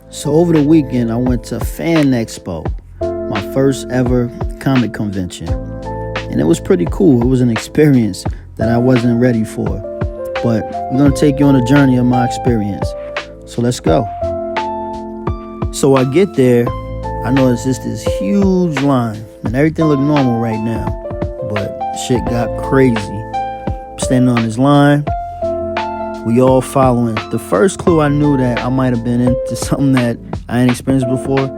So over the weekend, I went to Fan Expo, my first ever comic convention. And it was pretty cool. It was an experience that I wasn't ready for. But we're going to take you on a journey of my experience. So let's go. So I get there, I notice it's this huge line. And everything looked normal right now. But shit got crazy. Standing on this line, we all following. The first clue I knew that I might have been into something that I ain't experienced before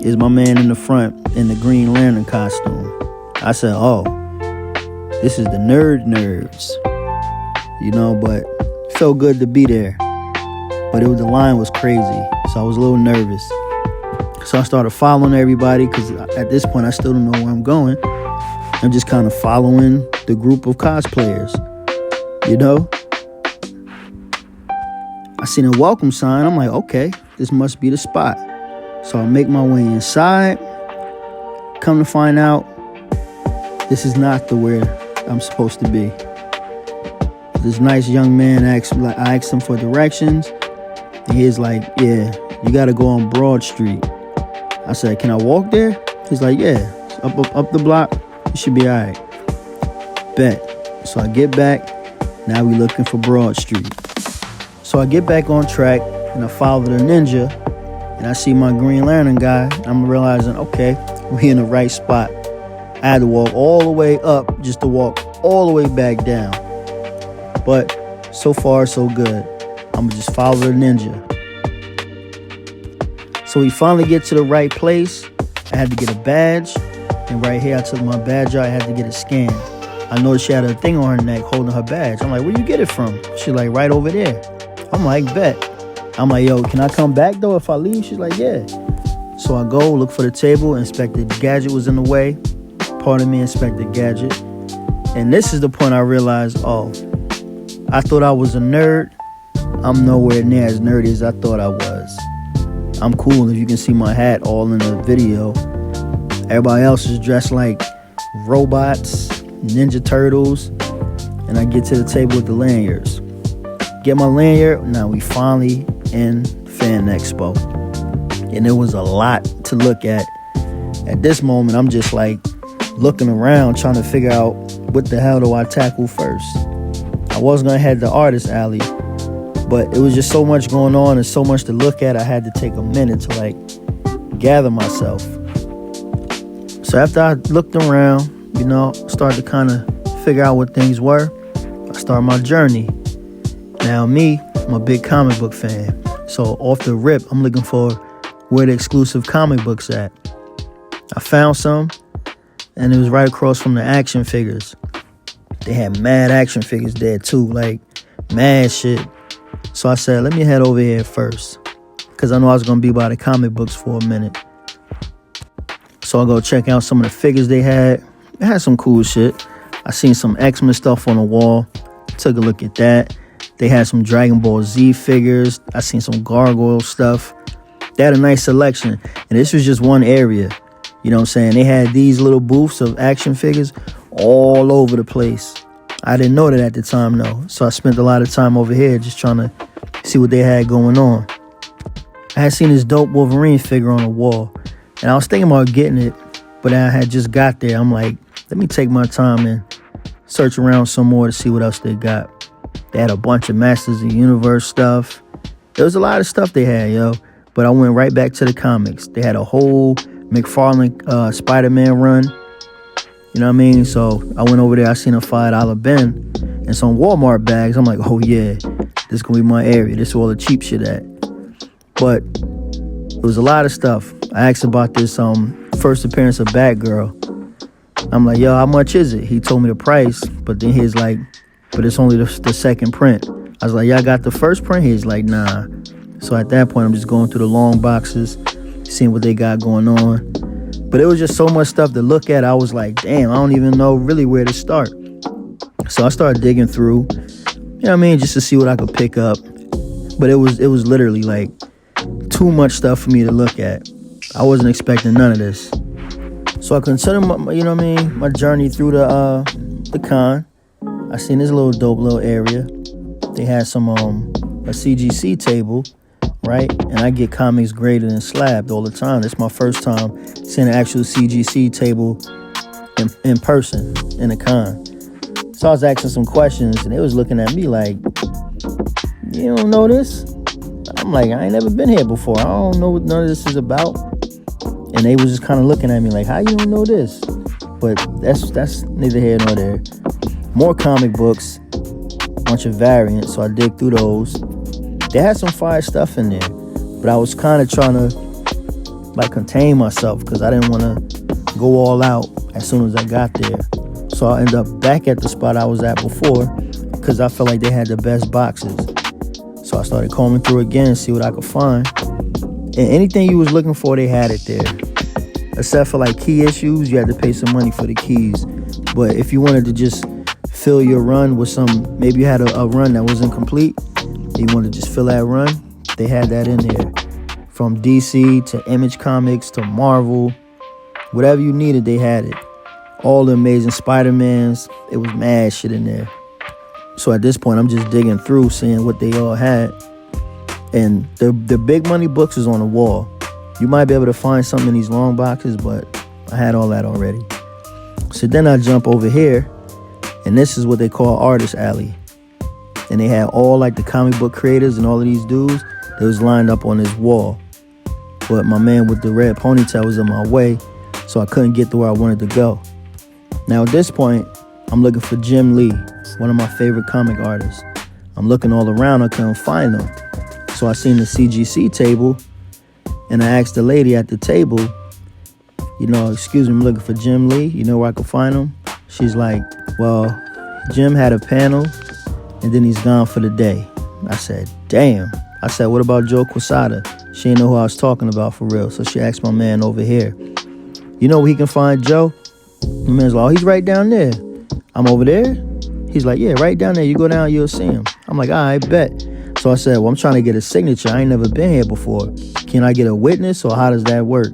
is my man in the front in the Green Lantern costume. I said, oh, this is the nerds. You know, but it felt good to be there. But the line was crazy, so I was a little nervous. So I started following everybody because at this point I still don't know where I'm going. I'm just kind of following the group of cosplayers, you know? I seen a welcome sign. I'm like, okay, this must be the spot. So I make my way inside. Come to find out, this is not where I'm supposed to be. This nice young man I asked him for directions. And he's like, yeah, you got to go on Broad Street. I said, can I walk there? He's like, yeah, up the block. You should be all right. Bet. So I get back. Now we looking for Broad Street. So I get back on track and I follow the ninja and I see my Green Lantern guy. I'm realizing, okay, we in the right spot. I had to walk all the way up just to walk all the way back down. But so far, so good. I'm gonna just follow the ninja. So we finally get to the right place. I had to get a badge. And right here, I took my badge out. I had to get it scanned. I noticed she had a thing on her neck holding her badge. I'm like, where you get it from? She's like, right over there. I'm like, bet. I'm like, yo, can I come back though if I leave? She's like, yeah. So I go look for the table. Inspector Gadget was in the way. Pardon me, Inspector Gadget. And this is the point I realized, oh, I thought I was a nerd. I'm nowhere near as nerdy as I thought I was. I'm cool if you can see my hat all in the video. Everybody else is dressed like robots, Ninja Turtles. And I get to the table with the lanyards. Get my lanyard. Now we finally in Fan Expo. And there was a lot to look at. At this moment, I'm just like looking around trying to figure out what the hell do I tackle first. I was going to head to Artist Alley, but it was just so much going on and so much to look at. I had to take a minute to like gather myself. So after I looked around, you know, started to kind of figure out what things were, I started my journey. Now me, I'm a big comic book fan. So off the rip, I'm looking for where the exclusive comic books at. I found some, and it was right across from the action figures. They had mad action figures there too, like mad shit. So I said, let me head over here first, because I know I was going to be by the comic books for a minute. So I go check out some of the figures they had. They had some cool shit. I seen some X-Men stuff on the wall. Took a look at that. They had some Dragon Ball Z figures. I seen some Gargoyle stuff. They had a nice selection. And this was just one area. You know what I'm saying? They had these little booths of action figures all over the place. I didn't know that at the time, though. So I spent a lot of time over here just trying to see what they had going on. I had seen this dope Wolverine figure on the wall. And I was thinking about getting it. But I had just got there. I'm like, let me take my time and search around some more to see what else they got. They had a bunch of Masters of the Universe stuff. There was a lot of stuff they had, yo. But I went right back to the comics. They had a whole McFarlane Spider-Man run. You know what I mean? So I went over there. I seen a $5 bin and some Walmart bags. I'm like, oh yeah, this is going to be my area. This is all the cheap shit at. But it was a lot of stuff. I asked about this first appearance of Batgirl. I'm like, yo, how much is it? He told me the price. But then he's like, but it's only the second print. I was like, y'all got the first print? He's like, nah. So at that point, I'm just going through the long boxes, seeing what they got going on. But it was just so much stuff to look at. I was like, damn, I don't even know really where to start. So I started digging through, you know what I mean, just to see what I could pick up. But it was literally like too much stuff for me to look at. I wasn't expecting none of this. So I considered my journey through the con. I seen this little dope little area. They had some a CGC table, right? And I get comics graded and slabbed all the time. It's my first time seeing an actual CGC table in person in a con. So I was asking some questions, and they was looking at me like, you don't know this? I'm like, I ain't never been here before. I don't know what none of this is about. And they was just kind of looking at me like, how you don't know this? But that's neither here nor there. More comic books, bunch of variants, so I dig through those. They had some fire stuff in there, but I was kind of trying to like contain myself because I didn't want to go all out as soon as I got there. So I ended up back at the spot I was at before because I felt like they had the best boxes. So I started combing through again and see what I could find. And anything you was looking for, they had it there. Except for like key issues, you had to pay some money for the keys. But if you wanted to just fill your run with some, maybe you had a run that wasn't complete, and you wanted to just fill that run, they had that in there. From DC to Image Comics to Marvel, whatever you needed, they had it. All the Amazing Spider-Mans, it was mad shit in there. So at this point, I'm just digging through, seeing what they all had. And the big money books is on the wall. You might be able to find something in these long boxes, but I had all that already. So then I jump over here, and this is what they call Artist Alley. And they had all like the comic book creators and all of these dudes that was lined up on this wall. But my man with the red ponytail was in my way, so I couldn't get to where I wanted to go. Now at this point, I'm looking for Jim Lee, one of my favorite comic artists. I'm looking all around, I couldn't find him. So I seen the CGC table, and I asked the lady at the table, excuse me, I'm looking for Jim Lee. You know where I could find him? She's like, well, Jim had a panel, and then he's gone for the day. I said, damn. I said, what about Joe Quesada? She didn't know who I was talking about for real, so she asked my man over here, you know where he can find Joe? My man's like, oh, he's right down there. I'm over there? He's like, yeah, right down there. You go down, you'll see him. I'm like, all right, bet. So I said, well, I'm trying to get a signature. I ain't never been here before. Can I get a witness, or how does that work?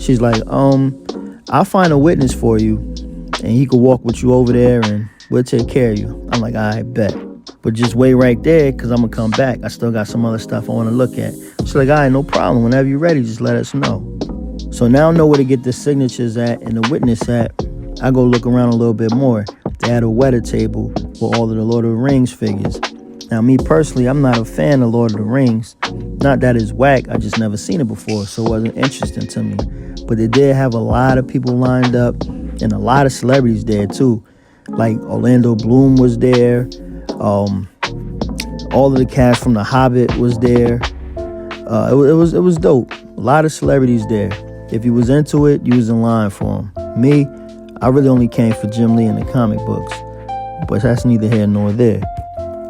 She's like, I'll find a witness for you, and he could walk with you over there, and we'll take care of you. I'm like, all right, bet. But just wait right there, because I'm going to come back. I still got some other stuff I want to look at. She's like, all right, no problem. Whenever you're ready, just let us know. So now I know where to get the signatures at and the witness at. I go look around a little bit more. They had a weather table with all of the Lord of the Rings figures. Now, me personally, I'm not a fan of Lord of the Rings. Not that it's whack, I just never seen it before, so it wasn't interesting to me. But they did have a lot of people lined up, and a lot of celebrities there, too. Like, Orlando Bloom was there. All of the cast from The Hobbit was there. It was dope. A lot of celebrities there. If you was into it, you was in line for them. Me, I really only came for Jim Lee and the comic books. But that's neither here nor there.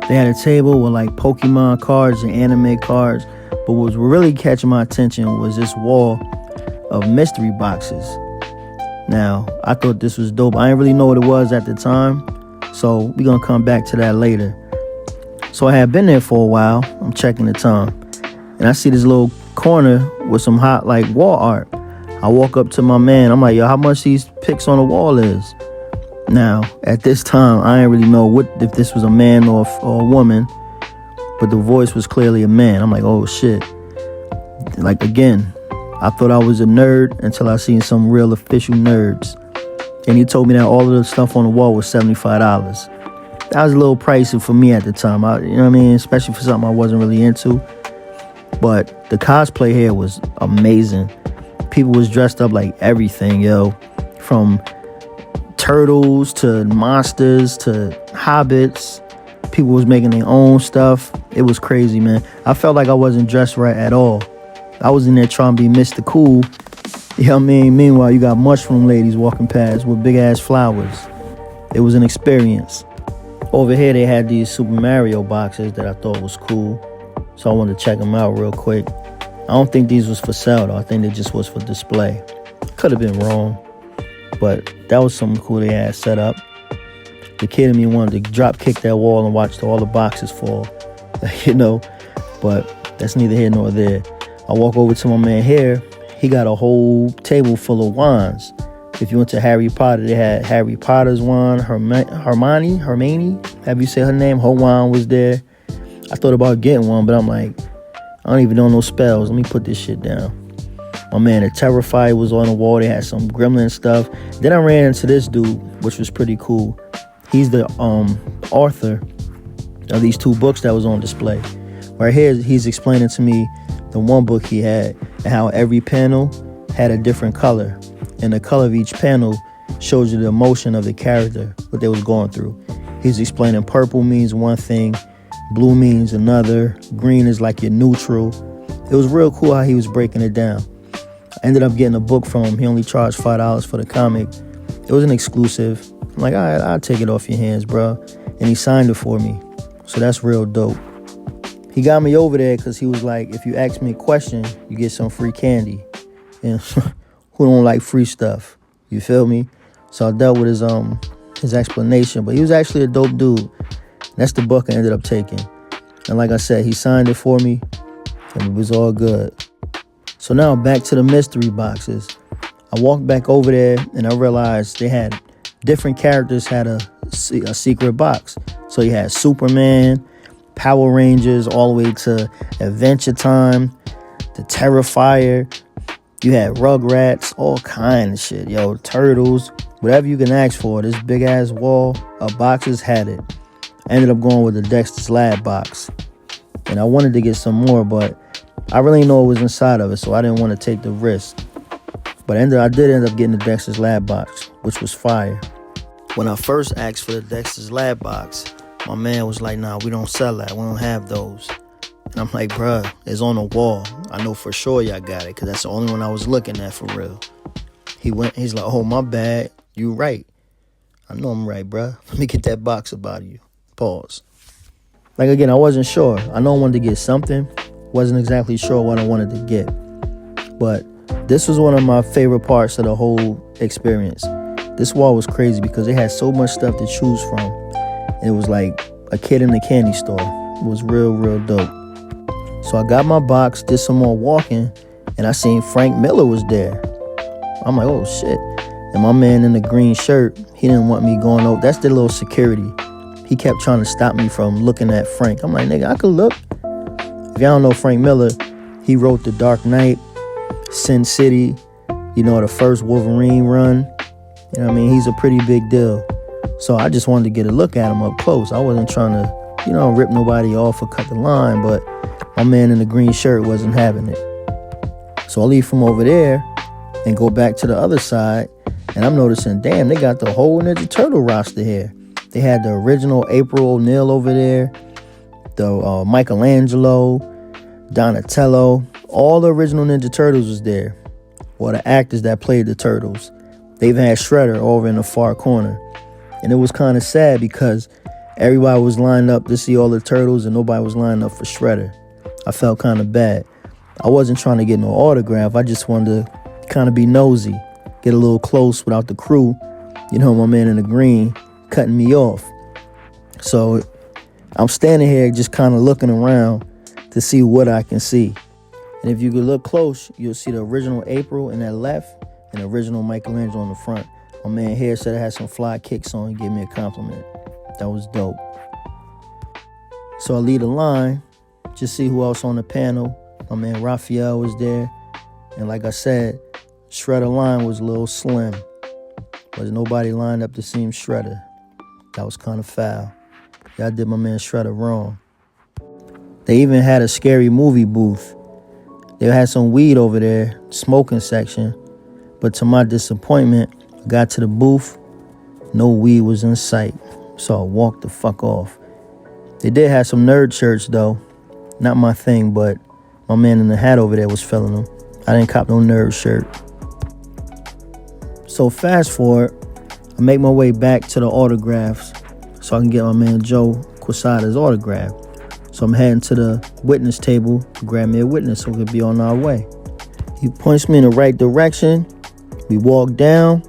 They had a table with like Pokemon cards and anime cards. But what was really catching my attention was this wall of mystery boxes. Now, I thought this was dope. I didn't really know what it was at the time. So we're going to come back to that later. So I had been there for a while. I'm checking the time. And I see this little corner with some hot like wall art. I walk up to my man. I'm like, yo, how much these pics on the wall is? Now, at this time, I didn't really know if this was a man or a woman. But the voice was clearly a man. I'm like, oh, shit. Like, again, I thought I was a nerd until I seen some real official nerds. And he told me that all of the stuff on the wall was $75. That was a little pricey for me at the time. You know what I mean? Especially for something I wasn't really into. But the cosplay here was amazing. People was dressed up like everything, yo. From turtles to monsters to hobbits. People was making their own stuff. It was crazy, man. I felt like I wasn't dressed right at all. I was in there trying to be Mr. Cool. You know what I mean? Meanwhile, you got mushroom ladies walking past with big ass flowers. It was an experience. Over here, they had these Super Mario boxes that I thought was cool. So I wanted to check them out real quick. I don't think these was for sale, though. I think they just was for display. Could have been wrong. But that was something cool they had set up. The kid in me wanted to drop kick that wall and watch all the boxes fall. You know? But that's neither here nor there. I walk over to my man here. He got a whole table full of wands. If you went to Harry Potter, they had Harry Potter's wand, Hermione, however you say her name, her wand was there. I thought about getting one, but I'm like, I don't even know no spells. Let me put this shit down. My man, the Terrifier was on the wall. They had some gremlin stuff. Then I ran into this dude, which was pretty cool. He's the author of these 2 books that was on display. Right here, he's explaining to me the one book he had and how every panel had a different color. And the color of each panel shows you the emotion of the character, what they was going through. He's explaining purple means one thing, blue means another, green is like your neutral. It was real cool how he was breaking it down. I ended up getting a book from him. He only charged $5 for the comic. It was an exclusive. I'm like, all right, I'll take it off your hands, bro. And he signed it for me. So that's real dope. He got me over there because he was like, if you ask me a question, you get some free candy. And who don't like free stuff? You feel me? So I dealt with his explanation. But he was actually a dope dude. That's the book I ended up taking. And like I said, he signed it for me. And it was all good. So now back to the mystery boxes. I walked back over there and I realized they had different characters had a secret box. So you had Superman, Power Rangers, all the way to Adventure Time, the Terrifier. You had Rugrats, all kind of shit. Yo, Turtles, whatever you can ask for. This big ass wall of boxes had it. I ended up going with the Dexter's Lab box. And I wanted to get some more, but I really didn't know what was inside of it, so I didn't want to take the risk. But I did end up getting the Dexter's Lab box, which was fire. When I first asked for the Dexter's Lab box, my man was like, nah, we don't sell that. We don't have those. And I'm like, bruh, it's on the wall. I know for sure y'all got it, because that's the only one I was looking at for real. He's like, oh, my bad. You right. I know I'm right, bruh. Let me get that box about you. Pause. Like, again, I wasn't sure. I know I wanted to get something. Wasn't exactly sure what I wanted to get. But this was one of my favorite parts of the whole experience. This wall was crazy because it had so much stuff to choose from. And it was like a kid in a candy store. It was real, real dope. So I got my box, did some more walking, and I seen Frank Miller was there. I'm like, oh, shit. And my man in the green shirt, he didn't want me going over. That's the little security. He kept trying to stop me from looking at Frank. I'm like, nigga, I could look. If y'all don't know Frank Miller, he wrote The Dark Knight, Sin City, the first Wolverine run. You know what I mean? He's a pretty big deal. So I just wanted to get a look at him up close. I wasn't trying to, rip nobody off or cut the line, but my man in the green shirt wasn't having it. So I leave from over there and go back to the other side, and I'm noticing, damn, they got the whole Ninja Turtle roster here. They had the original April O'Neil over there, the Michelangelo, Donatello, all the original Ninja Turtles was there. Or the actors that played the Turtles. They even had Shredder over in the far corner. And it was kind of sad because everybody was lined up to see all the Turtles and nobody was lined up for Shredder. I felt kind of bad. I wasn't trying to get no autograph. I just wanted to kind of be nosy, get a little close without the crew. My man in the green cutting me off. So I'm standing here just kind of looking around to see what I can see. And if you could look close, you'll see the original April in that left and the original Michelangelo in the front. My man here said I had some fly kicks on and gave me a compliment. That was dope. So I lead the line, just see who else on the panel. My man Raphael was there. And like I said, Shredder line was a little slim. There's nobody lined up to see him Shredder. That was kind of foul. Y'all did my man Shredder wrong. They even had a scary movie booth. They had some weed over there, smoking section. But to my disappointment, I got to the booth, no weed was in sight. So I walked the fuck off. They did have some nerd shirts though. Not my thing, but my man in the hat over there was filling them. I didn't cop no nerd shirt. So fast forward, I make my way back to the autographs so I can get my man Joe Quesada's autograph. So I'm heading to the witness table to grab me a witness so we could be on our way. He points me in the right direction. We walk down,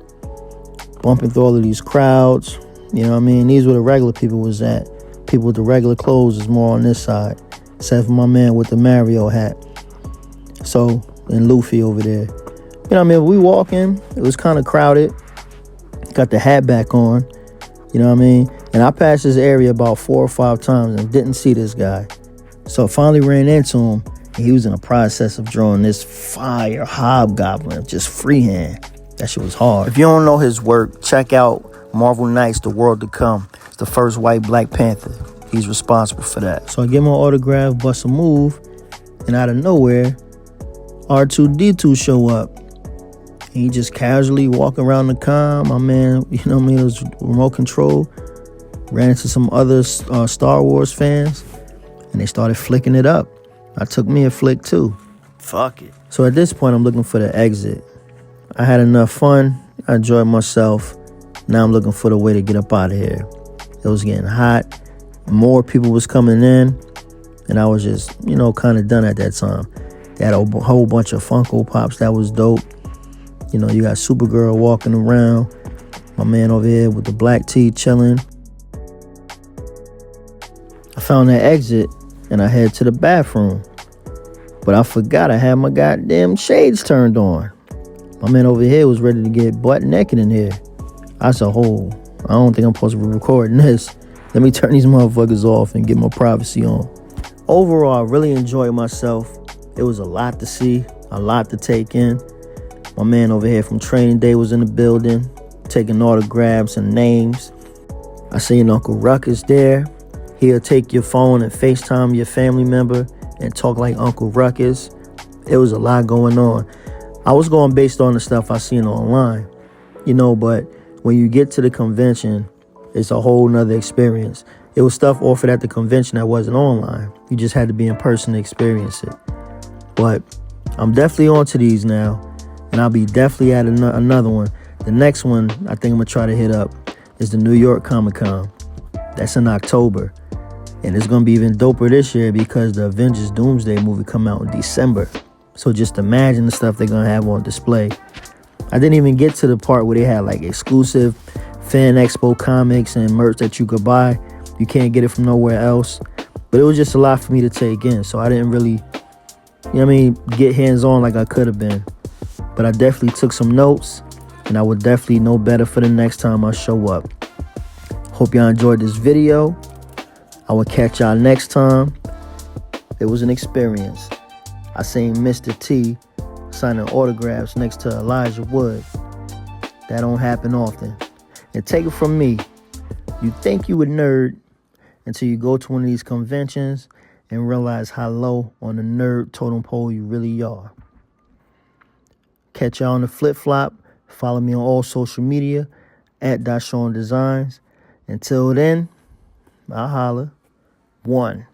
bumping through all of these crowds. You know what I mean? These were the regular people was at. People with the regular clothes is more on this side. Except for my man with the Mario hat. So, and Luffy over there. You know what I mean? We walking. It was kind of crowded. Got the hat back on. You know what I mean? And I passed this area about 4 or 5 times and didn't see this guy. So I finally ran into him. He was in the process of drawing this fire hobgoblin, just freehand. That shit was hard. If you don't know his work, check out Marvel Knights, The World to Come. It's the first white Black Panther. He's responsible for that. So I get my autograph, bust a move, and out of nowhere, R2-D2 show up. He just casually walking around the con. My man, you know what I mean, it was remote control. Ran into some other Star Wars fans, and they started flicking it up. I took me a flick too. Fuck it. So at this point, I'm looking for the exit. I had enough fun. I enjoyed myself. Now I'm looking for the way to get up out of here. It was getting hot. More people was coming in, and I was just, you know, kind of done at that time. They had a whole bunch of Funko Pops. That was dope. You know, you got Supergirl walking around. My man over here with the black tee chilling. I found that exit and I head to the bathroom. But I forgot I had my goddamn shades turned on. My man over here was ready to get butt naked in here. I said, oh, I don't think I'm supposed to be recording this. Let me turn these motherfuckers off and get my privacy on. Overall, I really enjoyed myself. It was a lot to see, a lot to take in. My man over here from Training Day was in the building, taking autographs and names. I seen Uncle Ruckus there. He'll take your phone and FaceTime your family member and talk like Uncle Ruckus. It was a lot going on. I was going based on the stuff I seen online, you know, but when you get to the convention, it's a whole nother experience. It was stuff offered at the convention that wasn't online. You just had to be in person to experience it. But I'm definitely on to these now, and I'll be definitely at another one. The next one I think I'm going to try to hit up is the New York Comic Con. That's in October. And it's going to be even doper this year because the Avengers Doomsday movie come out in December. So just imagine the stuff they're going to have on display. I didn't even get to the part where they had like exclusive Fan Expo comics and merch that you could buy. You can't get it from nowhere else. But it was just a lot for me to take in. So I didn't really, you know what I mean, get hands-on like I could have been. But I definitely took some notes. And I would definitely know better for the next time I show up. Hope y'all enjoyed this video. I will catch y'all next time. It was an experience. I seen Mr. T signing autographs next to Elijah Wood. That don't happen often. And take it from me, you think you a nerd until you go to one of these conventions and realize how low on the nerd totem pole you really are. Catch y'all on the flip-flop. Follow me on all social media at Dashawn Designs. Until then, I'll holla. 1.